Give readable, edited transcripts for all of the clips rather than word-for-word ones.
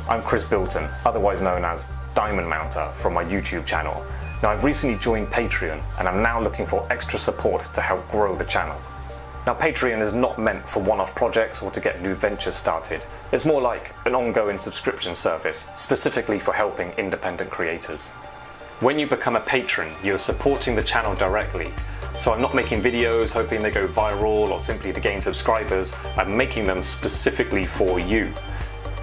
I'm Chris Bilton, otherwise known as Diamond Mounter from my YouTube channel. Now I've recently joined Patreon and I'm now looking for extra support to help grow the channel. Now Patreon is not meant for one-off projects or to get new ventures started. It's more like an ongoing subscription service, specifically for helping independent creators. When you become a patron, you're supporting the channel directly. So I'm not making videos hoping they go viral or simply to gain subscribers. I'm making them specifically for you.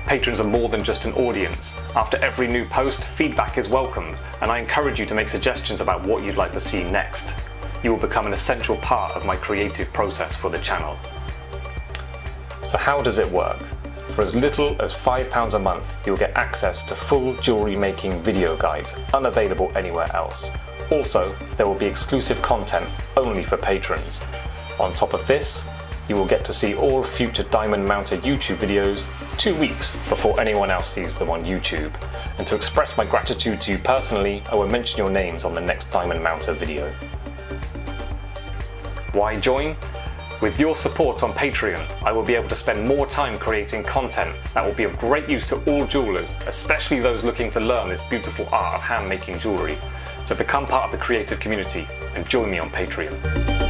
Patrons are more than just an audience. After every new post, feedback is welcomed, and I encourage you to make suggestions about what you'd like to see next. You will become an essential part of my creative process for the channel. So how does it work? For as little as £5 a month, you'll get access to full jewellery making video guides, unavailable anywhere else. Also, there will be exclusive content only for patrons. On top of this, you will get to see all future Diamond Mounter YouTube videos 2 weeks before anyone else sees them on YouTube. And to express my gratitude to you personally, I will mention your names on the next Diamond Mounter video. Why join? With your support on Patreon, I will be able to spend more time creating content that will be of great use to all jewelers, especially those looking to learn this beautiful art of hand-making jewellery. So become part of the creative community and join me on Patreon.